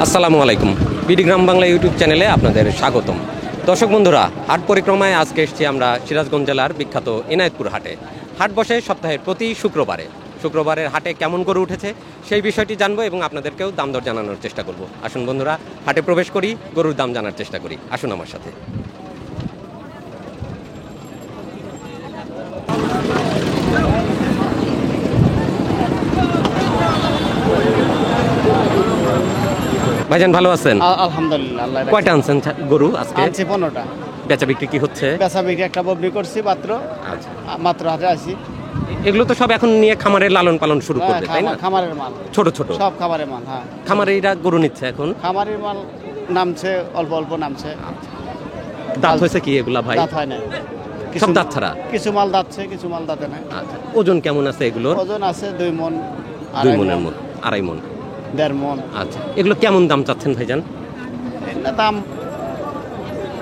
আসসালামু আলাইকুম। বিডি গ্রাম বাংলা ইউটিউব চ্যানেলে আপনাদের স্বাগতম। দর্শক বন্ধুরা, হাট পরিক্রমায় আজকে এসেছি আমরা সিরাজগঞ্জ জেলার বিখ্যাত এনায়েতপুর হাটে। হাট বসে সপ্তাহের প্রতি শুক্রবারে। শুক্রবারের হাটে কেমন গরু উঠেছে সেই বিষয়টি জানবো এবং আপনাদেরকেও দাম দর জানানোর চেষ্টা করব। আসুন বন্ধুরা, হাটে প্রবেশ করি, গরুর দাম জানার চেষ্টা করি। আসুন আমার সাথে। ভাইজান ভালো আছেন? আলহামদুলিল্লাহ। কয়টা আনছেন গরু আজকে? আনছি 15টা। বেচা বিক্রি কি হচ্ছে? বেচা বিক্রি একটা ববনি করছি মাত্র। আচ্ছা, মাত্র হাতে আছি। এগুলো তো সব এখন নিয়ে খামারের লালন পালন শুরু করবে, তাই না? খামারের মাল, ছোট ছোট সব খামারের মাল। হ্যাঁ, খামারিরা গরু নিচ্ছে এখন। খামারের মাল নামছে, অল্প অল্প নামছে। দাঁত হয়েছে কি এগুলা ভাই? দাঁত হয় না, সব দাঁত ছাড়া। কিছু মাল দাঁতছে, কিছু মাল দাঁতে নাই। আচ্ছা, ওজন কেমন আছে এগুলোর? ওজন আছে 2 মণ, 2 মণের মতো, 2.5 মণ, 1.5 মণ। আচ্ছা, এগুলো কেমন দাম চাচ্ছেন ভাইজান? এটা দাম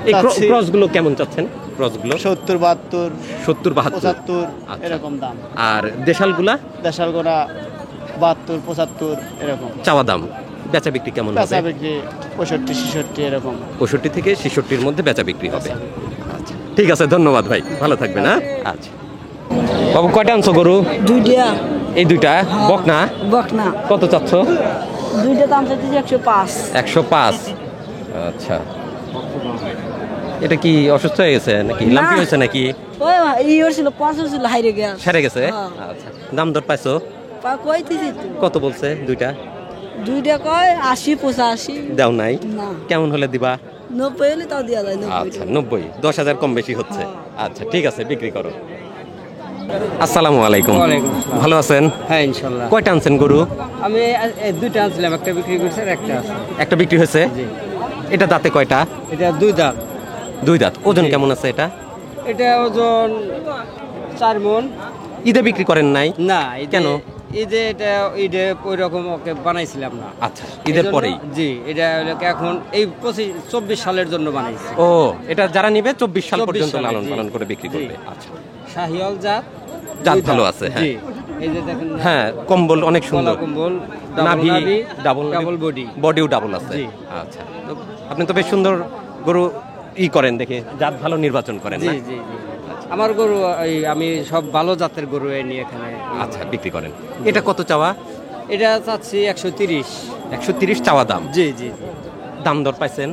এই ক্রসগুলো কেমন চাচ্ছেন? ক্রসগুলো 70, 72, 70, 72, 75 আচ্ছা। এরকম দাম। আর দেশালগুলা? দেশাল গোড়া 72, 75 এরকম চাওয়া দাম। বেচা বিক্রি কেমন হবে? বেচা বিক্রি 65, 66 এরকম। 65 থেকে 66-র মধ্যে বেচা বিক্রি হবে। আচ্ছা, ঠিক আছে, ধন্যবাদ ভাই, ভালো থাকবেন। হ্যাঁ, আচ্ছা। বাবু কয়টা আনছো গরু? 2টা। এই 2টা বকনা? বকনা। কত চাচ্ছ? 2টা দাম চাচ্ছি 105। 105। আচ্ছা, এটা কি অসুস্থ হয়ে গেছে নাকি লাম্পি হয়েছে নাকি? ওই ইওর ছিল 50 ছিল হাইরে গেছে। সেরে গেছে? হ্যাঁ। আচ্ছা, দাম দর পাইছো? কইতেছি তো। কত বলছে 2টা? 2টা কয় 80, 85। দাও নাই? না। কেমন হলে দিবা? 90 হলে তাও দেয়া যায়। 90। আচ্ছা, 90, 10,000 কম বেশি হচ্ছে। আচ্ছা, ঠিক আছে, বিক্রি করো। আসসালামু আলাইকুম। ভালো আছেন? হ্যাঁ, ইনশাআল্লাহ। কয়টা আনছেন গরু? আমি 2টা আনছিলাম, একটা বিক্রি করছি আর একটা আছে। একটা বিক্রি হয়েছে? এটা দাঁতে কয়টা? এটা 2 দাঁত। 2 দাঁত। ওজন কেমন আছে এটা? এটা ওজন 4 মণ। ঈদে বিক্রি করেন নাই? না। কেন? ঈদে ওই রকম ওকে বানাইছিলাম না। আচ্ছা, ঈদের পরেই? জি, এটা হলো এখন এই 24 সালের জন্য বানাইছি। ও, এটা যারা নিবে 24 সাল 24 পর্যন্ত সালে, লালন জি। পালন করে বিক্রি জি। করবে। আচ্ছা, শাহিওয়াল জাত ভালো আছে। হ্যাঁ, জি, এই যে দেখেন। হ্যাঁ, কম্বল অনেক সুন্দর। গলা কম্বল, নাভি ডাবল বডি। বডিও ডাবল আছে। জি। আচ্ছা, তো আপনি তো বেশ সুন্দর গরু করেন দেখে, জাত ভালো নির্বাচন করেন জি না? জি জি। আমার গরু আমি সব ভালো জাতের গরু নিয়ে এখানে। আচ্ছা, বিক্রি করেন। এটা কত চাওয়া? এটা চাচ্ছি 130। 130 চাওয়া দাম। জি জি জি। দাম দর পাইছেন?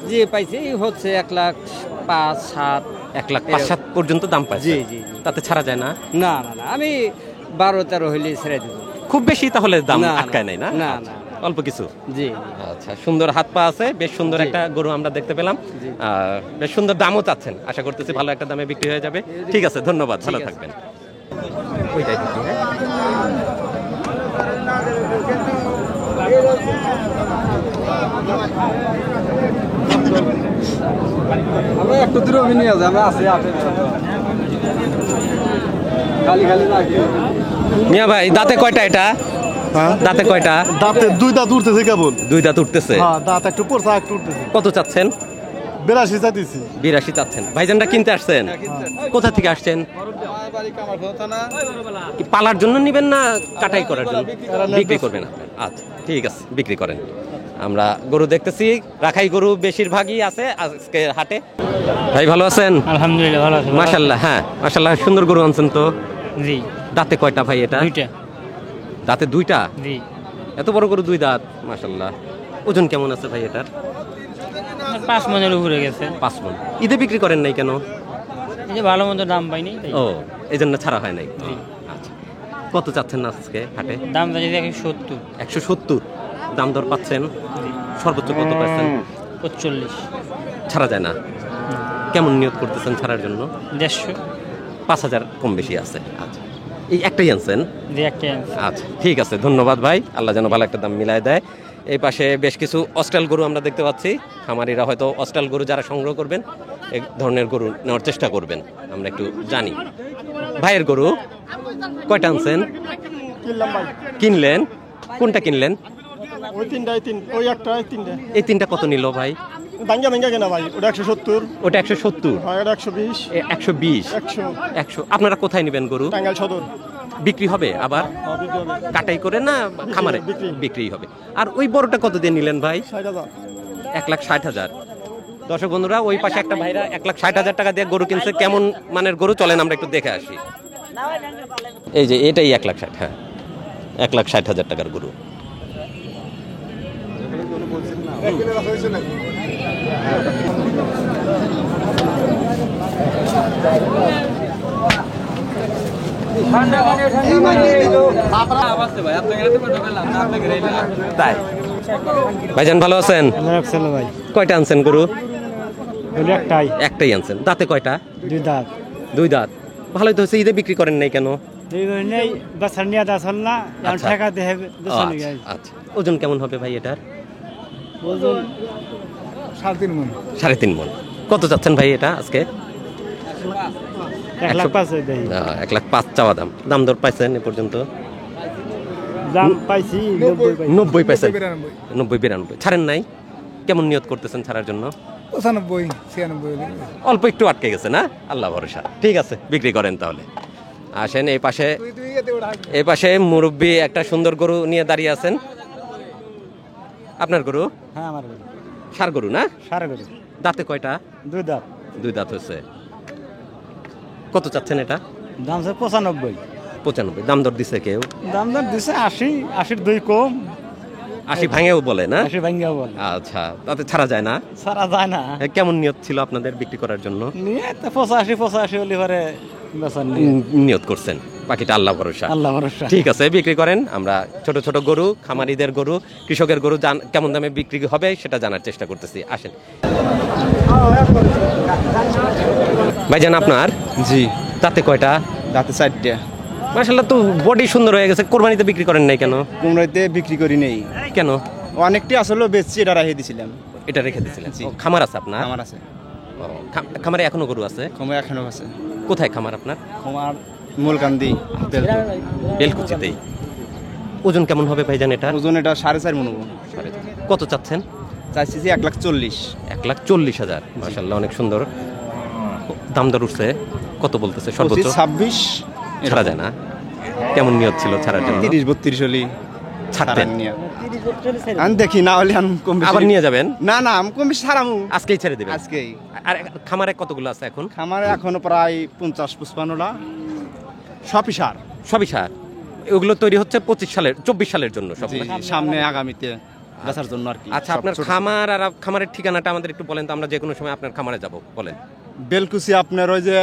জি, পাইছি। হচ্ছে 1,05,000, 7। 1,05,000 পর্যন্ত দাম পাইছে? জি জি জি। তাতে ছাড়া যায় না? না না না, আমি 12-13 হইলে ছেড়ে দেব। খুব বেশি তাহলে দাম না, আটকায় নাই না? না আচ্ছা, না, অল্প কিছু। জি। আচ্ছা, সুন্দর হাত পা আছে, বেশ সুন্দর জি। একটা গরু আমরা দেখতে পেলাম। জি। বেশ সুন্দর দামও চাচ্ছেন, আশা করতেছি ভালো একটা দামে বিক্রি হয়ে যাবে। ঠিক আছে, ধন্যবাদ, ভালো আছে। থাকবেন। ওইটাই দেখি, হ্যাঁ। আমরা একটু দূরে নিয়ে যাই, আমরা আছি খালি খালি না। মিয়া ভাই, দাঁতে কয়টা এটা? দাঁতে কয়টা? দাঁতে 2 দাঁত উঠতেছে কেবল। 2 দাঁত উঠতেছে। হ্যাঁ, দাঁত একটু পড়ছে, একটু উঠতেছে। কত চাচ্ছেন? 82 চাইতেছি। 82 চাচ্ছেন। ভাইজানরা কিনতে আসছেন? কোথা থেকে আসছেন? কি পালার জন্য নিবেন না কাটাই করার জন্য? বিক্রি করবেন আপনারা? আচ্ছা, ঠিক আছে, বিক্রি করেন। আমরা গরু দেখতেছি, রাখাই গরু বেশিরভাগই আছে আজকে হাটে। ভাই ভালো আছেন? আলহামদুলিল্লাহ, ভালো আছি। মাশাআল্লাহ। হ্যাঁ, মাশাআল্লাহ, সুন্দর গরু আনছেন তো। জি। দাঁতে কয়টা ভাই এটা? 2টা। দাঁতে 2টা? জি। এত বড় গরু 2 দাঁত, মাশাআল্লাহ। ওজন কেমন আছে ভাই এটার? 5 মণের উপরে গেছে। 5 মণ। ঈদে বিক্রি করেন নাই কেন? এই যে ভালো মন্দ দাম পাইনি তাই। ও, এই জন্য ছাড়া হয় নাই। জি। আচ্ছা, কত চাচ্ছেন আজকে হাটে? দাম চাইছে 170। 170 দাম দর পাচ্ছেন? সর্বোচ্চ কত পাচ্ছেন? 45। ছাড়া যায় না? কেমন নিয়ত করতেছেন ছাড়ার জন্য? 150। 5,000 কম বেশি আছে। আচ্ছা, এই একটাই আনছেন? জি, একটা আনছি। আচ্ছা, ঠিক আছে, ধন্যবাদ ভাই, আল্লাহ যেন ভালো একটা দাম মিলায় দেয়। এই পাশে বেশ কিছু অস্ট্রাল গরু আমরা দেখতে পাচ্ছি। খামারিরা হয়তো অস্ট্রাল গরু যারা সংগ্রহ করবেন এই ধরনের গরু নেওয়ার চেষ্টা করবেন, আমরা একটু জানি। ভাইয়ের গরু কয়টা আনছেন? কিনলাম ভাই। কিনলেন? কোনটা কিনলেন? ওই 3টাই, ওই একটা, এই 3টা। এই 3টা কত নিল ভাই? ভাঙ্গা ভাঙ্গা কেনা ভাই। ওটা 170। ওটা 170। হ্যাঁ, এটা 120। 120। 100। 100। আপনারা কোথায় নেবেন গরু? টাঙ্গাইল সদর। বিক্রি হবে আবার কাটাই করে না খামারে বিক্রি হবে। আর ওই বড়টা কত দিয়ে নিলেন ভাই? 60,000। 1,60,000। দর্শক বন্ধুরা, ওই পাশে একটা ভাইরা 1,60,000 টাকা দিয়ে গরু কিনছে। কেমন মানের গরু চলেন আমরা একটু দেখে আসি। এই যে এটাই 1,60,000, হ্যাঁ 1,60,000 টাকার গরু। তাই ভাইজান ভালো আছেন? ভাই কয়টা আনছেন গরু? একটাই একটাই আনছেন। দাঁতে কয়টা? 2 দাঁত। 2 দাঁত। ভালোই তো হচ্ছে, ঈদে বিক্রি করেন নাই কেন? নেই বাছার নিয়ে আসল না আচ্ছা। টাকা দেহে আচ্ছা, আচ্ছা। ওজন কেমন হবে ভাই এটার? ওজন 3.5 মণ। 3.5 মণ। কত চাচ্ছেন ভাই এটা আজকে? 1,05,000 দেই। 1,05,000 চাওয়া দাম। দাম দর পাইছেন এ পর্যন্ত? দাম পাইছি 90 পাইছি। 90 92 ছাড়েন নাই? কেমন নিয়ত করতেছেন ছাড়ার জন্য? 95 96 অল্প একটু আটকে গেছে না? আল্লাহ ভরসা। ঠিক আছে, বিক্রি করেন তাহলে। আসেন এই পাশে মুরব্বি একটা সুন্দর গরু নিয়ে দাঁড়িয়ে আছেন। আপনার গরু? হ্যাঁ আমার গরু। ষাঁড় গরু না? সারা গরু। দাঁতে কয়টা? 2 দাঁত। 2 দাঁত হচ্ছে। কত চাচ্ছেন এটা? দাম আছে 95। 95। দাম দর দিছে কেউ? দাম দর দিছে 80, 80 2 কম। 80 ভাঙেও বলে না? 80 ভাঙ্গা বল। আচ্ছা, তাতে ছাড়া যায় না? সারা যায় না। কেমন নিয়ত ছিল আপনাদের বিক্রি করার জন্য? নিয়ে তো 85 হলে পরে বেচার নিয়ে নিয়ত করছেন, বাকিটা আল্লাহ ভরসা। আল্লাহ ভরসা। ঠিক আছে, বিক্রি করেন। আমরা ছোট ছোট গরু, খামারিদের গরু, কৃষকের গরু কেমন দামে বিক্রি হবে সেটা জানার চেষ্টা করতেছি। আসেন ভাইজান, আপনার? জি, তাতে কয়টা? দাঁতে 4টা। মাশাআল্লাহ, তো বডি সুন্দর হয়ে গেছে। কোরবানিতে বিক্রি করেন নাই কেন? কুমড়াইতে বিক্রি করি নেই, কেন? অনেকটি আসলে বেচছি, এটা রাখিয়ে দিছিলাম। এটা রেখে দিয়েছিলেন? জি। ও, খামার আছে আপনার? আমার আছে, ও, খামারে এখনো গরু আছে? ক্ষমা এখনো আছে। কোথায় খামার আপনার? ক্ষমার মূলকান্দি বেলকুচিতেই। ওজন কেমন হবে ভাইজান এটা? ওজন এটা 4.5 মণ। কত চাচ্ছেন? চাইছি যে 1,40,000। 1,40,000। মাশাআল্লাহ, অনেক সুন্দর। দাম দর উঠছে কত বলতেছে সর্বোচ্চ? 26 ছাড়া যায় না? কেমন নিয়ত ছিল ছাড়ার জন্য? 30-32 হলি ছাড়তেন? আমি দেখি না হলে আমি কম বেশি আবার নিয়ে যাবেন? না না, আমি কম বেশি ছাড়ামু আজকেই ছেড়ে দিবেন? আজকেই। আর খামারে কতগুলো আছে এখন? খামারে এখনো প্রায় 50-55টা, সবই সার। সবই সার। ওগুলো তৈরি হচ্ছে 24 সালের জন্য সব? জি, সামনে আগামীতে বেচার জন্য আর কি। আচ্ছা, সব আপনার ছোট- খামার আর খামারের ঠিকানাটা আমাদের একটু বলেন তো, আমরা যে কোনো সময় আপনার খামারে যাব। বলেন। বেলকুচি আপনার ওই যে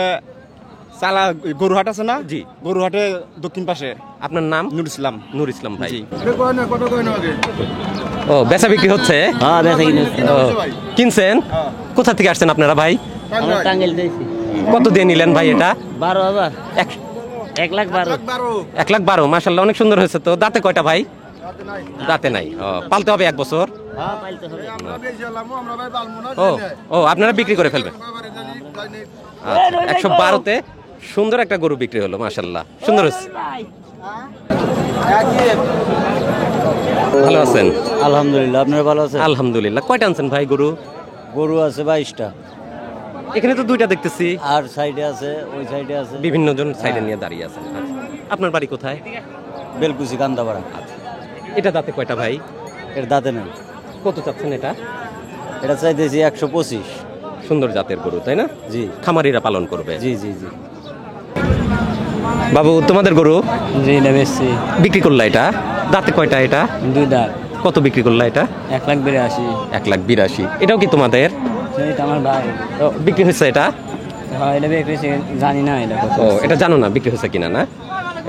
চালা গরুহাট আছে না? জি। গরুহাটে দক্ষিণ পাশে। আপনার নাম? নুর ইসলাম। নূর ইসলাম ভাই। জি। ও, বেচা বিক্রি হচ্ছে? হ্যাঁ বেচা কিনে ও, কিনছেন? কোথা থেকে আসছেন আপনারা ভাই? আমরা টাঙ্গেল দিয়েছি। কত দিয়ে নিলেন ভাই এটা? 12,000। 1,12,000। 1,12,000। মাশাআল্লাহ, অনেক সুন্দর হয়েছে তো। দাঁতে কয়টা ভাই? দাঁতে নাই। ও, পালতে হবে 1 বছর? হ্যাঁ পাইতে হবে। ও, আপনারা বিক্রি করে ফেলবেন? আচ্ছা, 112-তে সুন্দর একটা গরু বিক্রি হলো। মাশাআল্লাহ, সুন্দর হয়েছে। ভালো আছেন? আলহামদুলিল্লাহ, আপনারা ভালো আছেন? আলহামদুলিল্লাহ। কয়টা আনছেন ভাই গরু? গরু আছে 22টা। এখানে তো 2টা দেখতেছি। আর সাইডে আছে, ওই সাইডে আছে। বিভিন্ন জন সাইডে নিয়ে দাঁড়িয়ে আছেন। আচ্ছা, আপনার বাড়ি কোথায়? বেলকুচি কান্দাপাড়া। এটা দাঁতে কয়টা ভাই? এর দাঁতে নেই। কত চাচ্ছেন এটা? এটা চাইতেছি 125। সুন্দর জাতের গরু, তাই না? জি খামারিরা পালন করবে। জি জি জি। বাবু, তোমাদের গরু জি এটা বেশি। বিক্রি করলা এটা? দাঁতে কয়টা এটা? 2 দাঁত। কত বিক্রি করলা এটা? 1,82,000। 1,82,000। এটাও কি তোমাদের? এটা আমার ভাই। ও, বিক্রি হয়েছে এটা? হ্যাঁ এটা বিক্রি জানি না এটা কত। ও, এটা জানো না বিক্রি হয়েছে কিনা না?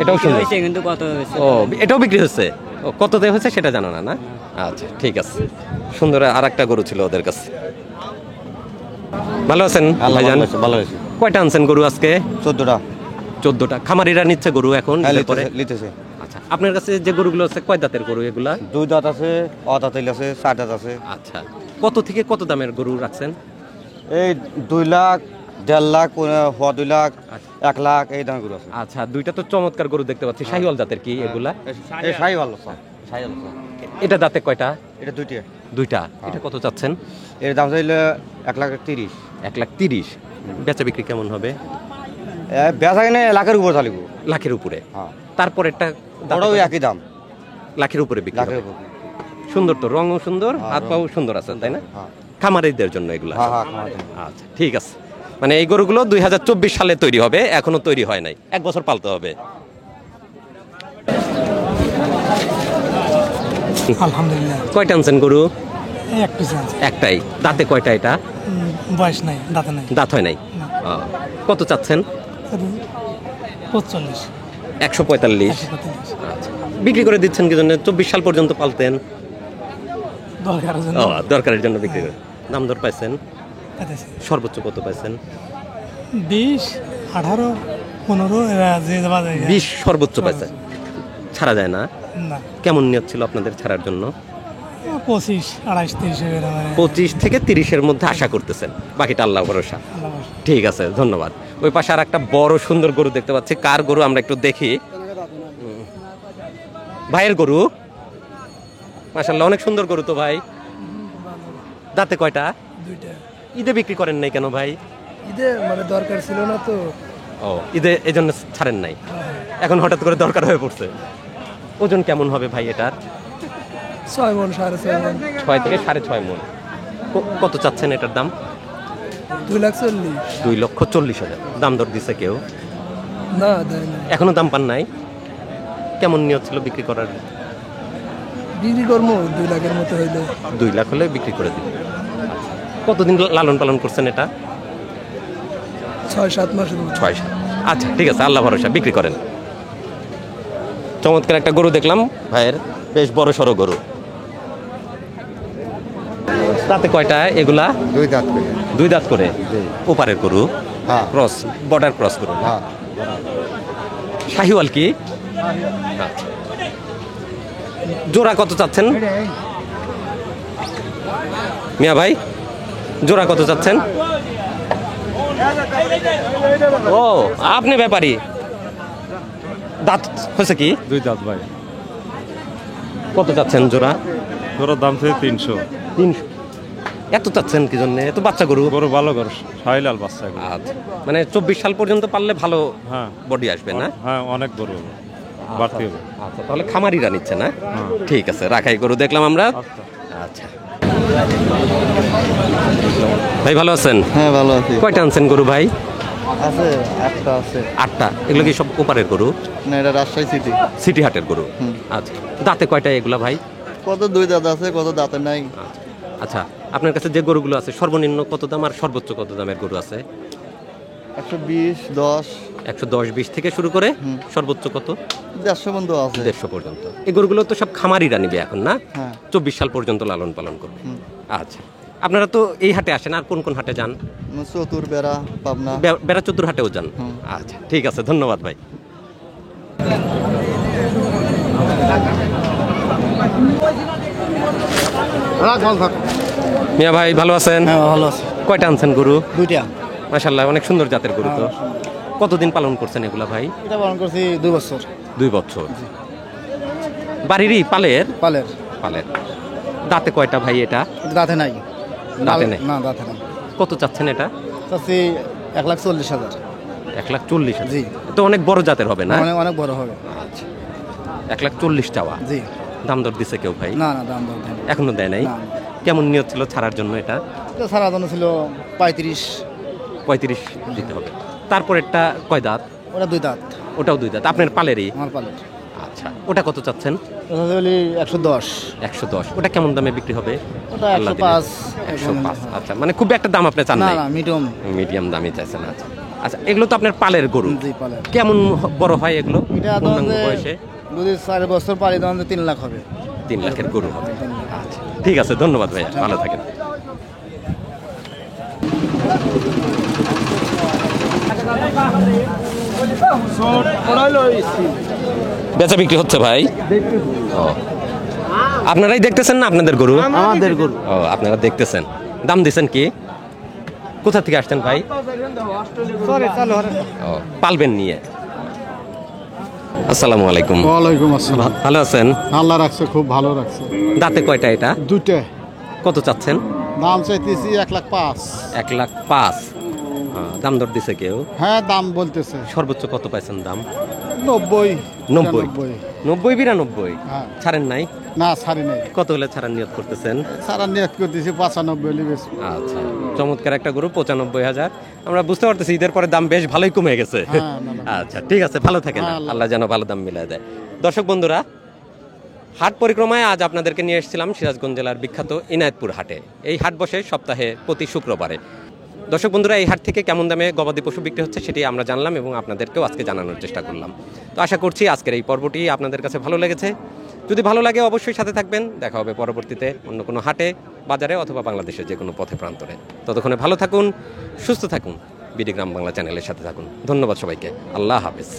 এটাও সুন্দর। হয়েছে কিন্তু কত হয়েছে? ও, এটাও বিক্রি হচ্ছে? ও, কততে হয়েছে সেটা জানো না? না, আচ্ছা ঠিক আছে। সুন্দর আর একটা গরু ছিল ওদের কাছে। ভালো আছেন ভাইজান? ভালো হয়েছে। কয়টা আনছেন গরু আজকে? 14টা। 14টা। খামারিরা নিচ্ছে গরু এখন? ঈদের পরে? লিতেছে। আচ্ছা, আপনার কাছে যে গরুগুলো আছে কয় দাঁতের গরু এগুলা? 2 দাঁত আছে, অদাঁত আছে, 4 দাঁত আছে। আচ্ছা, কত থেকে কত দামের গরু রাখছেন? এই 2 লাখ, 1.5 লাখ, 2 লাখ, 1 লাখ এই দাম গরু আছে। আচ্ছা, 2টা তো চমৎকার গরু দেখতে পাচ্ছি। শাহিওয়াল জাতের কি এগুলা? এই সাই ভালো স্যার, সাই ভালো স্যার। এটা দাঁতে কয়টা? এটা 2টা। 2টা। এটা কত চাচ্ছেন? এর দাম চাইলে 1,30,000। 1,30,000। বেচা বিক্রি কেমন হবে? বেচা কিনে লাখের উপর চালিব। লাখের উপরে। হ্যাঁ তারপরেরটা ওটাও একই দাম, লাখের উপরে বিক্রি লাখের হবে। উপর। সুন্দর তো, রঙও সুন্দর, হ্যাঁ, হাত পাও সুন্দর আছে, তাই না? হ্যাঁ খামারিদের জন্য এগুলো। হ্যাঁ হ্যাঁ খামার। আচ্ছা ঠিক আছে। মানে এই গরুগুলো 2024 সালে তৈরি হবে, এখনো তৈরি হয় নাই, 1 বছর পালতে হবে। আলহামদুলিল্লাহ। কয়টা আনছেন গরু? এক পিস আছে, একটাই। দাঁতে কয়টা এটা? বয়স নাই, দাঁতে নাই। দাঁত হয় নাই। না। ও, কত চাচ্ছেন? 45, 145। 145 আচ্ছা, বিক্রি করে দিচ্ছেন কি জন্য? 24 সাল পর্যন্ত পালতেন। দরকারের জন্য ও, দরকারের জন্য বিক্রি করে। দাম দর পাইছেন? পাঠাইছি। সর্বোচ্চ কত পাইছেন? 20, 18, 15 এরা যে যাওয়া যায়। 20 সর্বোচ্চ পাইছেন। ছাড়া যায় না? না, কেমন নিয়ত ছিল আপনাদের ছাড়ার জন্য? 25, 28, 30 এরা মানে 25 থেকে 30-এর মধ্যে আশা করতেছেন, বাকিটা আল্লাহ ভরসা। আল্লাহ ভরসা। ঠিক আছে, ধন্যবাদ। ওই পাশে আর একটা বড় সুন্দর গরু দেখতে পাচ্ছি। কার গরু আমরা একটু দেখি। ভাইয়ের গরু, মাশাআল্লাহ অনেক সুন্দর গরু তো ভাই। দাঁতে কয়টা? 2টা। ঈদে বিক্রি করেন নাই কেন ভাই? ঈদে মানে দরকার ছিল না তো। ও, ঈদে এই জন্য ছাড়েন নাই, এখন হঠাৎ করে দরকার হয়ে পড়ছে। ওজন কেমন হবে ভাই এটার? 6 মণ, 6.5 মণ। 6 থেকে 6.5 মণ। কত চাচ্ছেন এটার দাম? 2,40,000। 2,40,000। দাম দর দিছে কেউ? না, দেয় না। এখনো দাম পান নাই? কেমন নিয়ত ছিল বিক্রি করার? বিক্রি করবো 2 লাখের মতো হইলে। 2 লাখ হলে বিক্রি করে দিন। কতদিন লালন পালন করছেন এটা? 6-7 মাস। 6। আচ্ছা ঠিক আছে, আল্লাহ ভরসা, বিক্রি করেন। চমৎকার একটা গরু দেখলাম ভাইয়ের, বেশ বড় সড়ো গরু। তাতে কয়টা এগুলা? 2 দাঁত করে। 2 দাঁত করে। ওপারের গরু, হ্যাঁ ক্রস, বর্ডার ক্রস গরু। হ্যাঁ শাহিওয়াল কি? আচ্ছা। জোড়া কত চাচ্ছেন মিয়া ভাই? জোড়া কত চাচ্ছেন? ও, আপনি ব্যাপারী। দাঁত হয়েছে কি? 2 দাঁত ভাই। কত চাচ্ছেন জোড়া? গরুর দাম থেকে 300। 300। এত চাচ্ছেন কি জন্য? এত বাচ্চা গরু। গরু ভালো গরু, শাহিলাল বাচ্চা এগুলো। আচ্ছা, মানে 24 সাল পর্যন্ত পারলে ভালো হ্যাঁ বডি আসবে না? হ্যাঁ, অনেক গরু হবে, বাড়তি হবে। আচ্ছা, তাহলে খামারিরা নিচ্ছে না? ঠিক আছে, রাখাই গরু দেখলাম আমরা। আচ্ছা ভাই, ভালো আছেন? হ্যাঁ ভালো আছি। কয়টা আনছেন গরু ভাই? আছে একটা আছে। 8টা। এগুলো কি সব ওপারের গরু? না, এটা রাজশাহী সিটি। সিটি হাটের গরু। আচ্ছা, দাঁতে কয়টা এগুলা ভাই? কত 2 দাঁত আছে, কত দাঁতে নাই। আচ্ছা, আপনার কাছে যে গরুগুলো আছে সর্বনিম্ন কত দাম আর সর্বোচ্চ কত দামের গরু আছে? 120, 10, 110, 20 থেকে শুরু করে সর্বোচ্চ কত? 150 বন্ধু আছে। 150 পর্যন্ত। এই গরুগুলো তো সব খামারিরা নিবে এখন না? হ্যাঁ 24 সাল পর্যন্ত লালন পালন করবে। আচ্ছা, আপনারা তো এই হাটে আসেন, আর কোন কোন হাটে যান? চতুর বেড়া, পাবনা। বেড়া চতুর হাটেও যান? আচ্ছা ঠিক আছে, ধন্যবাদ ভাই। মিয়া ভাই, ভালো আছেন? হ্যাঁ ভালো আছে। কয়টা আনছেন গরু? 2টা। মাশাআল্লাহ অনেক সুন্দর জাতের গরু তো। কতদিন পালন করছেন এগুলা ভাই? এটা পালন করছি 2 বছর। 2 বছর। বাড়িরই পালের? পালের। পালের। দাঁতে কয়টা ভাই এটা? দাঁতে নাই। দাঁতে নেই? না, দাঁতে নাই। কত চাচ্ছেন এটা? চাচ্ছি 1,40,000। 1,40,000। জি। তো অনেক বড় জাতের হবে না? অনেক অনেক বড় হবে। আচ্ছা, 1,40,000 চাওয়া। জি। দাম দর দিছে কেউ ভাই? না না, দাম দর দেন। এখনো দেয় নাই? না। কেমন নিয়ত ছিল ছাড়ার জন্য এটা? তো সারা জন্য ছিল 35। 35 দিতে হবে। তারপরেরটা কয় দাঁত? ওটা 2 দাঁত। ওটাও 2 দাঁত। আপনার পালেরই? আমার পালের। আচ্ছা, ওটা কত চাচ্ছেন? ওটা হলো 110। 110। ওটা কেমন দামে বিক্রি হবে? ওটা আল্লাহ 105। দিলে। 105। আচ্ছা, মানে খুব একটা দাম আপনি চান না নাই? না, মিডিয়াম। মিডিয়াম দামই চাইছেন। আচ্ছা আচ্ছা, এগুলো তো আপনার পালের গরু। জি, পালের। কেমন বড় হয় এগুলো এটা পূর্ণাঙ্গ ধরেন বয়সে? যদি 4 বছর পালি তখন 3 লাখ হবে। 3 লাখের গরু হবে। আচ্ছা ঠিক আছে, ধন্যবাদ ভাইয়া, ভালো থাকেন। বেচা বিক্রি হচ্ছে ভাই? ও, আপনারাই দেখতেছেন না আপনাদের গরু? আমাদের গরু। ও, আপনারা দেখতেছেন। দাম দিছেন কি? কোথা থেকে আসছেন ভাই? ও, পালবেন নিয়ে। আসসালামু আলাইকুম। ওয়ালাইকুম আসসালাম। ভালো আছেন? আল্লাহ রাখছে, খুব ভালো রাখছে। দাঁতে কয়টা এটা? 2টে। কত চাচ্ছেন? দাম চাইতেছি 1,05,000। 1,05,000। দাম দর দিছে কেউ? হ্যাঁ দাম বলতেছে সর্বোচ্চ কত পাইছেন দাম? 90 90 93। 90 92 হ্যাঁ ছাড়েন নাই? না ছাড়ি নেই, কত হলে ছাড়ার নিয়ত করতেছেন? সারা নিয়ত করতেছি 95 হলে বেশ। আচ্ছা, চমৎকার একটা গরু, 95,000। আমরা বুঝতে পারতেছি ঈদের পরে দাম বেশ ভালোই কমে গেছে। হ্যাঁ, না, না। আচ্ছা ঠিক আছে, ভালো থাকেন, হ্যাঁ, আল্লাহ যেন ভালো দাম মিলাই দেয়। দর্শক বন্ধুরা, হাট পরিক্রমায় আজ আপনাদেরকে নিয়ে এসেছিলাম সিরাজগঞ্জ জেলার বিখ্যাত ইনায়েতপুর হাটে। এই হাট বসে সপ্তাহে প্রতি শুক্রবারে। দর্শক বন্ধুরা, এই হাট থেকে কেমন দামে গবাদি পশু বিক্রি হচ্ছে সেটি আমরা জানলাম এবং আপনাদেরকেও আজকে জানানোর চেষ্টা করলাম। তো আশা করছি আজকের এই পর্বটি আপনাদের কাছে ভালো লেগেছে। যদি ভালো লাগে অবশ্যই সাথে থাকবেন। দেখা হবে পরবর্তীতে অন্য কোনো হাটে, বাজারে অথবা বাংলাদেশের যে কোনো পথে প্রান্তরে। ততক্ষণে ভালো থাকুন, সুস্থ থাকুন, বিডি গ্রাম বাংলা চ্যানেলের সাথে থাকুন। ধন্যবাদ সবাইকে, আল্লাহ হাফেজ।